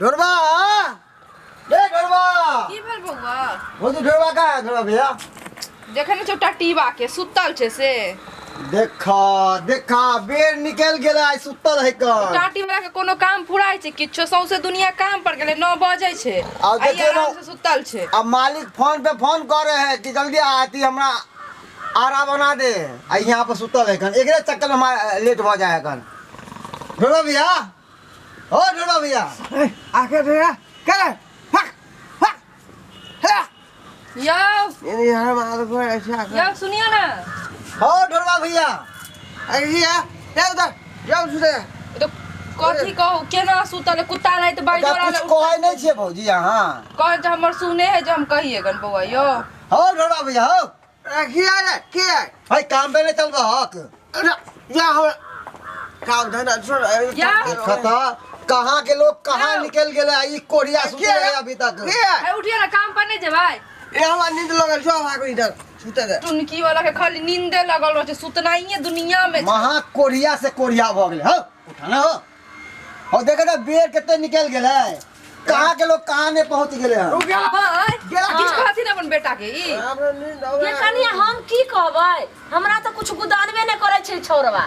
ढोरबा ढोरबा की भेल बउआ भौजी ढोरबा का है ढोरबा भैया देखे न छोटा टीबा के सुतल छे से देखा देखा बेर निकल गेला आई सुतल है कर टाटी वाला के कोनो काम फुराय छे किछो सौसे दुनिया काम पर गेले 9 बजे छे अब आई देखिए आराम ना- से सुतल छे। अब मालिक फोन पे फोन कर रहे हैं कि जल्दी आती हमरा आरा बना दे आई यहाँ पर सुतल है कन एकरे चक्कर में हमारा लेट हो जाए कन ढोरबा भैया ओ ढोरबा भैया आके भैया करे फक फक है यो ये यार मार को ऐसे आके यो सुनियो ना हो ढोरबा भैया अरे ये जा उधर जाओ सुते तो कथी कहू केना सुतल कुत्ता नहीं तो बाई का जोरा कुछ कहे नहीं छे भौजी यहाँ कह जो हमर सुने है जो हम कहिए गन बउआ यो हो ढोरबा भैया हो रखिया रे के भाई काम पे नहीं चल हक या हो काम धंधा छोड़ या। खता कहाँ के लोग कहाँ निकल गए ई कोरिया सुते रहे अभी तक ए उठिए ना काम पर नहीं जेबाई ये हमार नींद लगल छो भागो इधर सुते दे टुनकी वाला के खाली नींदे लगल रहे सुतना ही दुनिया में छे। महा कोरिया से कोरिया भ गेले हो उठाना हो देखे तो बेर कितने निकल गेले कहाँ के लोग कहाँ ने पहुंच गेले हैं रुक जा हाँ, गेला किछ कहती ना अपन बेटा के ई हमरा नींद ये आवे कनिया हम की कहबै हमरा त कुछ गुदानबे नै करे छै छौरवा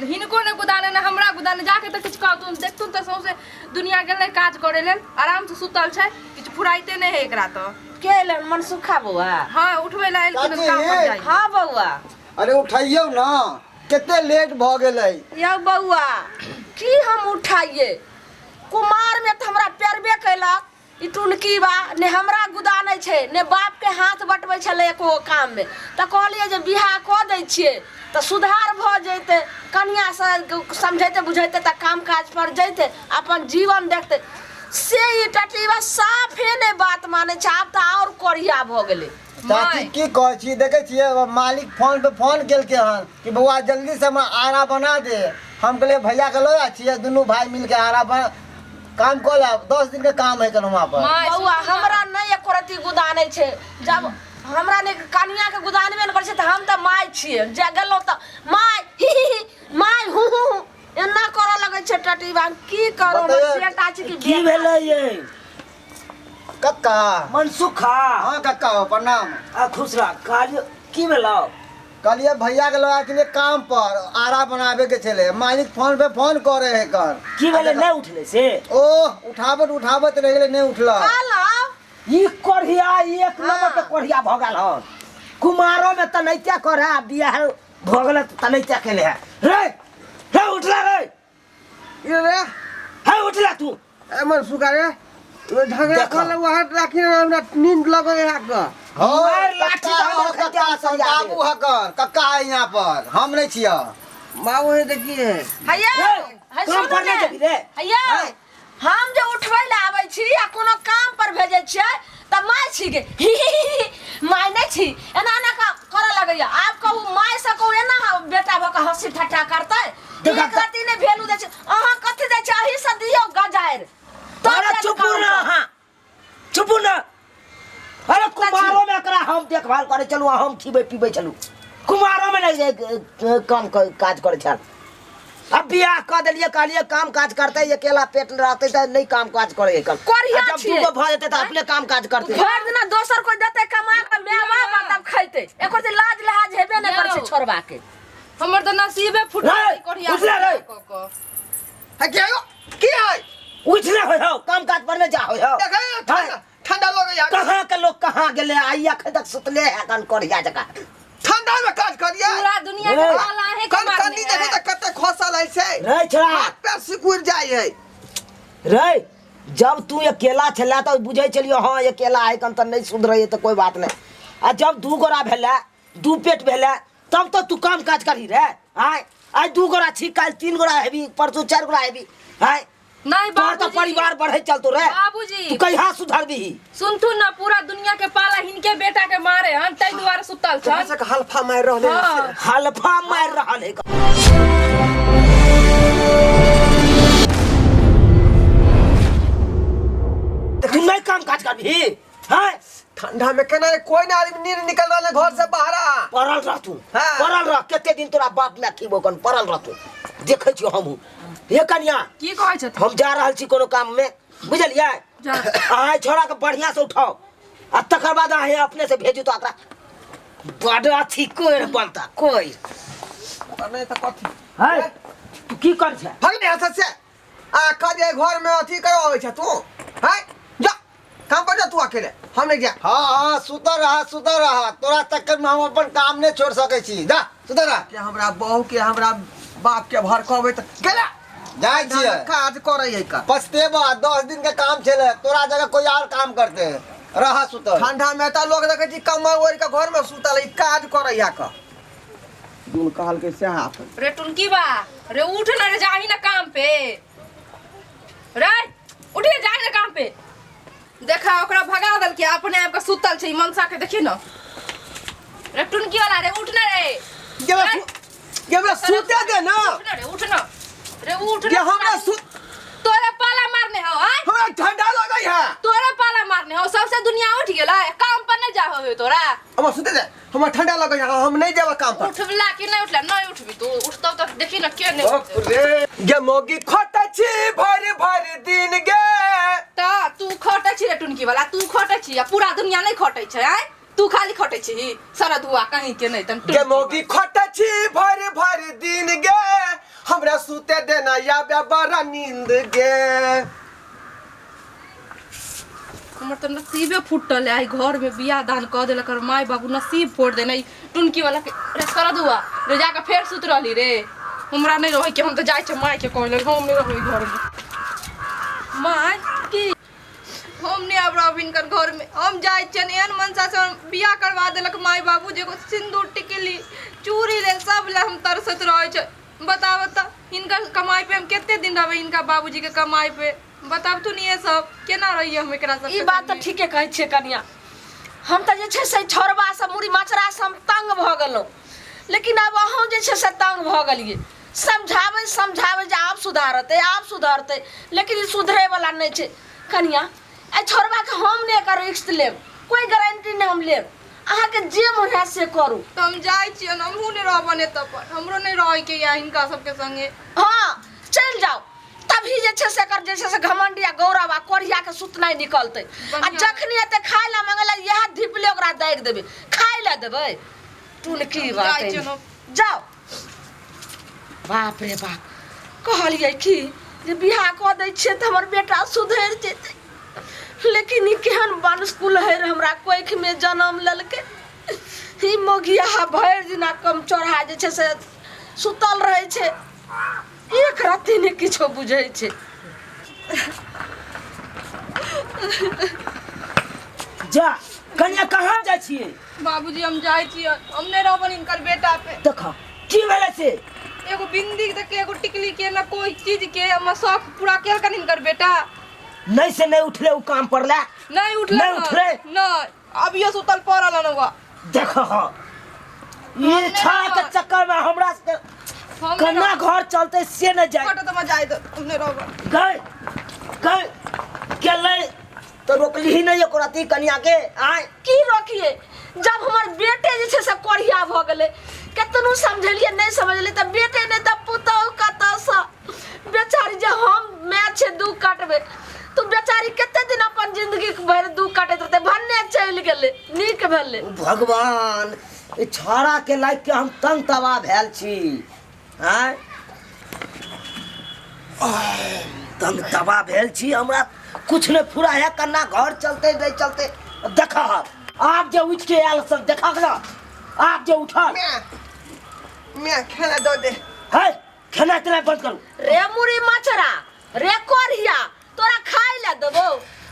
हिनको ने गुदाने ना हमरा गुदाने जाके त किछ कहतुन देखतुन त सौसे दुनिया गेले काज करे लेल आराम से सुतल छै किछ फुराइते नै है एकरा त के ले मन सुखा बउआ हां उठबै ला एलखिन काकी, काम पर जाई हां बउआ अरे उठाइयो ना कितने लेट भ गेले या बउआ की हम उठाइए कुमार में त हमरा पेरबे कैलक ई टुनकी बा ने हमरा गुदानै छै ने बाप के हाथ बटबै छले एको काम में त कहलिए जे बियाह क दै छियै त सुधार भ जैते कन्या से समझैते बुझैते त काम काज पर जैते अपन जीवन देखते से ई टटीवा साफे ने बात माने छै आब त और कोरिया भ गेलै चाची की कहे छी देखे छिए मालिक फोन पे फोन केल के हन कि बउआ जल्दी से हमरा आरा बना दे हम कहले भैया के लो छिए दुनू भाई मिल के आरा बना काम कर 10 दिन के काम है कन वहां पर बउआ हमरा नहीं एको रति गुदानै छै जब हमरा ने कनिया के गुदानबे न करै छै त हम त माय छियै जे गेलौ त माय ही ही ही, माय हु हु हु, एना करऽ लगै छै टटीवा की करू हमर बताइए, बेटा छै कि की भेलै ये कक्का मनसुखा हाँ कक्का हो प्रणाम आ खुश रह काज की भेलौ कहलिए भैया के लगा के लिए काम पर आरा बनावे के चले मालिक फोन पे फोन करे है कर की भेलै नहीं उठले से ओह उठावत रह गेले नहीं उठला हेलो ई कोढ़िया एक नंबर के कोढ़िया भ गेल हन कुमारो में त नैत्या करे आ बियाह भ गेल त नैत्या केले है रे रे उठला रे ये रे है उठला तू ए मन सुका रे वो झगड़ा देखो। कर वहां राखी हमरा नींद लगल है आके हो मार लाठी कक्का से हो खत्या कक्का में सरिया बाबू दे। हकर कक्का है यहाँ पर हम नहीं छिया बाबू है देखिए हैया रे, है काम पर नहीं जेबी रे हैया हैं? हम जे उठबै ले आबै छी आ कोनो काम पर भेजै छियै त माय छी गे ही ही ही ही, माय नै छी एना एना करऽ लगैया आब कहू माय से कहू एना बेटा भ के हंसी ठट्ठा करतै देखा एक रति ने भेलू दै छै अहाँ कथि दै छै अही से दियौ गजाएर अरे चुप ना हां चुप ना अरे कुमारो में एकरा हम देखभाल करे चलू आ हम खीबे पीबे चलू कुमारो में नहीं काम काज करे छल अब बियाह कर देलिए कहलिए काम काज करते अकेला पेट रहते त नहीं काम काज करे कर कोरिया जब छियै। दूगो भ जेते त अपने काम काज करते भर दिना दोसर कोई देतै कमा के मेवा तब खैतै एको से लाज लिहाज हेबे नै करै छै छोड़बा के हमर त नसीबे फुटल रे, कोढ़िया उठला रे। है क्या की है उठना हो काम काज पर न जा हो देखे ठंडा लगे यार कहां के लोग कहां गेले आइया खदक सुतले है कन कोरिया जगह ठंडा में काज करिए पूरा दुनिया के रे। पाला है कन कनी देखे त कते खोसल है से रे छड़ा हाथ पैर सिकुड़ जाय है रे जब तू अकेला छला तो बुझे चलियो हाँ अकेला है कन त नहीं सुधरे तो कोई बात नहीं आ जब दू गोरा भेला दू पेट भेला तब तो तू काम काज करी रे आय आज दू गोरा छी काल 3 गोरा हेबी परसों 4 गोरा हेबी आय नहीं तोर तो बाबूजी परिवार बढ़े चलतो रे बाबूजी तू कहिया सुधरबी सुनथु ना पूरा दुनिया के पाला हिनके बेटा के मारे हन तै दुआरे सुतल छन से हल्फा मार रहले हाँ। हल्फा मार रहल है तू नहीं काम काज करबी हैं ठंडा में केना कोई ना आदमी नीर निकल रहले घर से बाहर पड़ल रह तू हाँ। पड़ल रह केते दिन तोरा बाप में खीबो कन पड़ल रह तू देखे छियो हम ये कन्या की कहै छथि हम जा रहल छी कोनो काम में बुझलिए जा। आए छोड़ा के बढ़िया से उठाओ आ तकर बाद आए अपने से भेजू तो एकरा बड़ अथी कोई बनता कोई नहीं तो कथी है तू की कर छै भाग नहीं हंस से आ कजे घर में अथी करो छै तू है जा काम पर जा तू अकेले हम नहीं जा हाँ हाँ सुतर रहा तोरा चक्कर में हम अपन काम नहीं छोड़ सके छी जा सुतर रहा के हमरा बहू के हमरा बाप के भर कहबै त गेला जाय छियै काज करे है का पछतेबा 10 दिन के काम छले तोरा जगह कोई और काम करते रहा सुतर ठंडा में त लोग देखे छी कमा ओर के घर में सुतल है काज करे है का दून कहल के से हाथ रे टुनकी बा रे उठ ना रे जाही ना काम पे रे उठिए जाही ना काम पे देखा ओकरा भगा दल के अपने आप का सुतल छै मनसा के देखी ना रे टुनकी वाला रे उठ ना रे ये हमरा सुते दे ना उठ ना रे उठ ना ये हमरा तोरे पाला मारने हो आय हमरा ठंडा लगई है तोरे पाला मारने हो सबसे दुनिया उठ गेला काम पर नहीं जा होवे तोरा हमरा सुते दे हमरा ठंडा लगई है हम नहीं जाब काम पर उठला कि नहीं उठला नहीं उठबी तू उठतो तो देखी ना के नहीं उठते। रे ये मोगी खटा छी भर भर दिन गे ता तू खटे छी रे टुनकी वाला तू खटे छी आ पूरा दुनिया नहीं खटे छै आय तू खाली खटे छी सारा दुआ कहीं के नहीं तन ये मोगी खटा छी भर भर दिन गे हमरा सुते देना या बड़ा नींद गे हमर तो नसीबे फुटल है घर में बियाह दान क देलक और माय बाबू नसीब फोड़ देना टुनकी वाला के रे सारा दुआ रे जाके फेर सुत रहली रे हमरा नहीं रहे कि हम तो जाय छै माय के कहले हम नहीं रही घर में माय की हम नहीं आब रहबिन कर घर में हम जाय छन एहन मनसा से बियाह करवा देलक माय बाबू जे सिंदूर टिकली चूड़ी ले सब ले हम तरसत रहे छ बता इनका कमाई पे हम कितने दिन रहबे इनका बाबूजी के कमाई पे बताब तू नहीं ये सब केना रहिए हम एकरा सब ई बात तो ठीके कहै छियै कनिया हम त जे छै से छोरबा से मुड़ी मचरा से हम तंग भ गेलौ लेकिन अब अहूँ जे छै से तंग भ गेलिए समझावे जे आप सुधारते लेकिन ई सुधरे वाला नहीं छै कनिया ए छोरबा के हम नहीं कर रिस्क लेब कोई गारंटी नहीं हम लेब अहाँ के जे मन है से करू तो हम जाय छियै हमहू नहीं रहबने तब पर हमरो नहीं रहे के या इनका सबके संगे हाँ चल जाओ तभी जे छै से कर जे छै से घमंडिया गौरवा कोरिया के सुत नहीं निकलते आ जखनी एते खाय ला मंगला यह धिपले ओकरा दाग देबे खाय ला देबे तूने की बात है जाओ बाप रे बाप कहलिए कि जे बियाह क दै छियै त हमर बेटा सुधर जेतै लेकिन ई केहन बनस्कुल है हमरा कोख में जन्म ललके ई मोगिया भर दिना कम चढ़ा जे छै से सुतल रहे छै एक राति ने किछो बुझै छै जा कन्या कहाँ जा छिए बाबूजी हम जाय छियै हम नहीं रहबन इनकर बेटा पे देखा की भेले से एगो बिंदी देख के एगो टिकली के ना कोई चीज के हम शौक पूरा केल कन इनकर बेटा नहीं से नहीं उठले उ काम पर ला नहीं उठले नहीं उठले नहीं अब ये सुतल पड़ल नवा देखो ये छा के चक्कर में हमरा से कन्या घर चलते से न जाए फटो तो मैं जाय दो हमने रहबन गए केले तो रोकली ही नहीं एको राती कन्या के आय की रोकिए जब हमर बेटे जे छै से कोरिया भ गेलै केतनो समझलिए नहीं समझलिए त बेटे ने त पुतौ कत स बेचारी जे हम मैं छे दू काटबे तू बेचारी केते दिन अपन जिंदगी भर दू काटत रहते भन्ने चल गेले नीक भेले भगवान ए छाड़ा के लाइक के हम तंग तबाह भेल छी हैं तंग तबाह भेल छी हमरा कुछ ने पूरा है कन्ना घर चलते नहीं चलते देखा आप जो उठ के आल सब देखा ना आप जो उठा मैं खाना दो दे है खाना इतना बंद करो रे मुरी मचरा रे कोरिया तोरा खाई ले देबो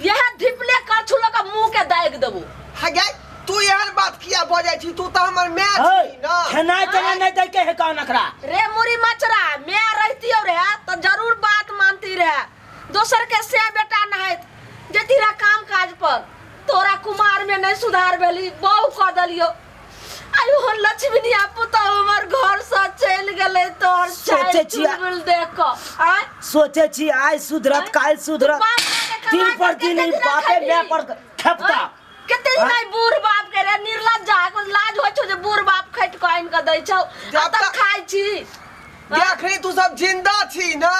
यह धिपले कर छुलो का मुंह के दाग देबो हगे तू यार बात किया बोले छी तू तो हमर मैं छी ना खाना इतना नहीं दे के है कौन नखरा रे मुरी मचरा मैं रहती हो रे तो जरूर बात मानती रहे दोसर के से बेटा नहत जती रहा काम काज पर तोरा कुमार में नहीं सुधार भेली बहु क दलियो आयु हो लक्ष्मीनिया पुता हमर घर से चल गेले तोर सोचे छी चुलबुल देख आ सोचे छी आज सुधरत काल सुधरत दिन पर दिन ही बापे मैं पर खेपता कते नहीं बूढ़ बाप के रे निर्लज्जा को लाज हो छो जे बूढ़ बाप खट को आइन के दै छौ अब तक खाइ छी देखरी तू सब जिंदा छी ना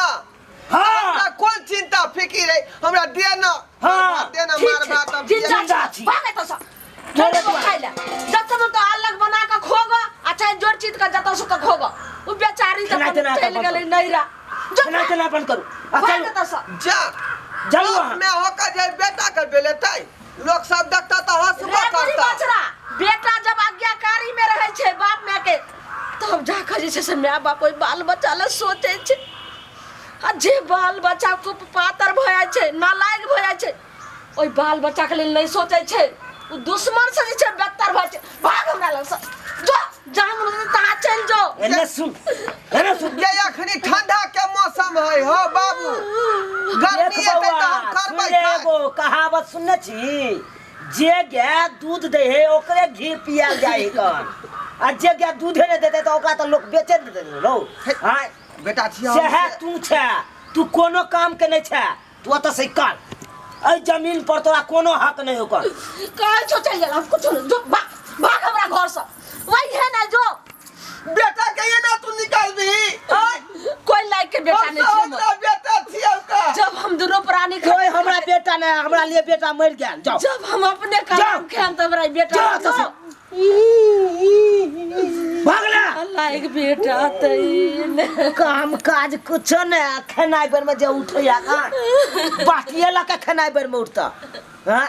हाँ। हमरा कौन चिंता फिकिर है हमरा देना हाँ, देना ठीक मार छै, बात अब जिंदा जिंदा छी छी। भागे तो सब थोड़े को खाइ ले जत मन तो अलग बना के खोगो अच्छा जोड़ चीज का जत से तो खोगो उ बेचारी तो केना केना चल अपन गेलै नैरा जो केना केना अपन करू भागे तो सब जा चलू बाप अहाँ। में होकर जे बेटा के बेलेतै लोग सब देखता तो हंसबा रे गोरी करता बचरा बेटा जब आज्ञाकारी में रहे छै बाप माय के तब जाकर जे छै से माय बाप ओइ बाल बच्चा ले सोचे छै आ जे बाल बच्चा को पातर भ जाय छै नालायक भ जाय छै ओइ बाल बच्चा के लेल नहीं सोचे छै उ दुश्मन से जे छै बेहतर भ छै भाग हमरा लग से जो जाम ता चल जो एने सुन ये अखनी ठंडा के मौसम है हो बाबू गर्मी देख एतै त बौआ, हम करबै सुन एगो कहावत सुनने छी जे गाय दूध दे है ओकरे घी पियाल जाए है कन आ जे गाय दूधे नहीं देते तो ओकरा तो लोग बेचे दे लो हां बेटा छिया सेहे तू छे तू कोनो काम के नहीं छे तू अत से कर ए जमीन पर तोरा कोनो हक नहीं होकर कह छो चल जा कुछ जो भाग भाग हमरा घर से वही है ना जो बेटा के ये ना तू निकाल दी कोई लायक के बेटा नहीं छै हमर। बेटा छिया का जब हम दोनों प्राणी कोई हमरा बेटा नहीं हमरा लिए बेटा मर गया जाओ जब हम अपने जाओ। काम खेन तब हमरा बेटा जाओ तो जो। भागला लायक बेटा तईन काम काज कुछ नहीं खेनाई बेर में जे उठैया का बाटिए ला के खेनाई बेर में उठता हां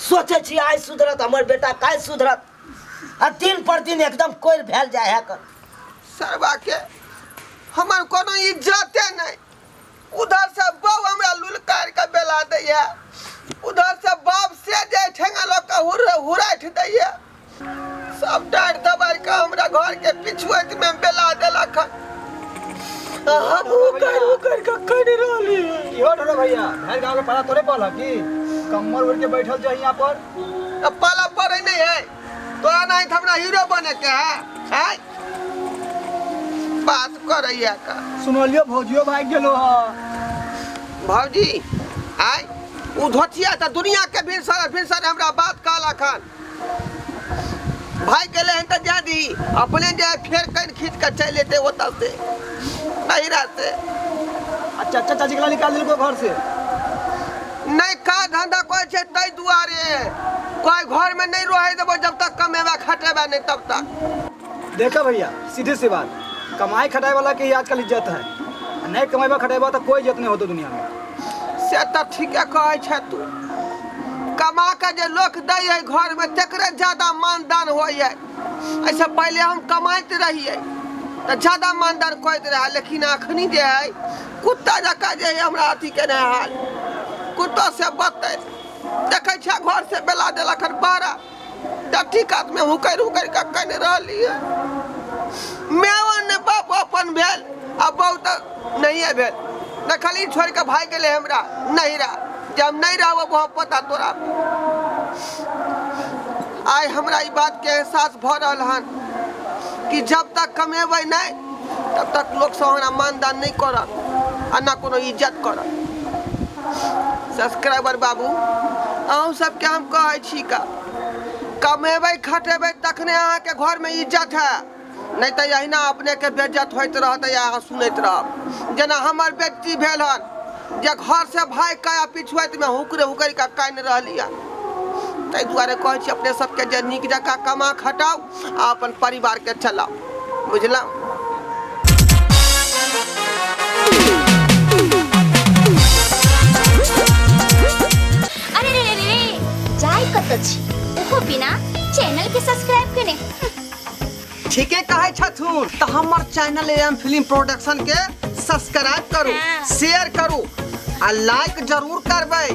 सोचे छी आइ सुधरत हमर बेटा काल सुधरत आ दिन पर दिन एकदम कोई भेल जाए है कर सरवा के हमर कोनो इज्जते नहीं उधर से बाप हमरा लुलकार के बेला दैया उधर से बाप से जे ठेंगा लोग का हुराठ दैया सब डांट दबार के हमरा घर के पिछुएत में बेला देलक हम उकर के कर रहली इहो ढोलो भैया भैर गांव के पता तोरे पड़ल की कम्मर ओढ़ के बैठल जो यहाँ पर अब पाला पड़े नहीं है तोरा नहीं तो हमरा हीरो बने के है बात करैया का सुनलियो भौजियो भाग गेलो ह भौजी आय उ धोतिया त दुनिया के भिनसर हमरा बात कहला खान भाई गेले हैं त जा दी अपने जे फेर कन खींच के चल लेते ओता से नहिरा से अच्छा अच्छा चाची के निकाल दिल घर से नहीं का धंधा कोई छे तई दुआरे कोई घर में नहीं रहे देबो जब तक कमेवा खटेबा नहीं तब तक देखा भैया सीधी सी बात कमाई खटाई वाला के ही आजकल इज्जत है नहीं कमाईबा खटाईबा तो कोई इज्जत नहीं होतो दुनिया में से त ठीके कहै छ तू कमा के जे लोग दै है घर में तकरे ज्यादा मानदान होय है ऐसे पहले हम कमाइत रहिए तो ज्यादा मानदान करते रहे लेकिन अखनी जे है कुत्ता जका जे है हमरा अथी के नहीं हाल कुत्ता से बते देखे छ घर से बेला देलक बारा डटी कात में हुकर का कने रहली है मेवन ने बाप अपन भेल अब बहुत नहीं है भेल न खाली छोड़ के भाग गेले हमरा नहीं रहा जब नहीं रहा वो बहुत पता तोरा आय हमरा ई बात के एहसास भ रहल हन कि जब तक कमेबै नहीं तब तक लोग से हमरा मानदान नहीं करत आ ना कोनो इज्जत करत सब्सक्राइबर बाबू अहूँ सबके हम कहै छी का कमेबै खटेबै तखने अहाँ के घर में इज्जत है नहीं तो यही ना अपने के बेइज्जत होइत रहत या अहाँ सुनैत रहब जेना हमर बेटी भेल हन जे घर से भाई का पिछुआत में हुकर का कान रहली है ताहि दुआरे कहै छी अपने सबके जे नीक जकाँ कमा खटाउ आ अपन परिवार के चलाउ बुझलौ अरे रे रे रे जाय कत छी ओहो बिना चैनल के सब्सक्राइब कने ठीके कहै छथुन त हमर चैनल एम फिल्म प्रोडक्शन के सब्सक्राइब करू शेयर करू आ लाइक जरूर करबै।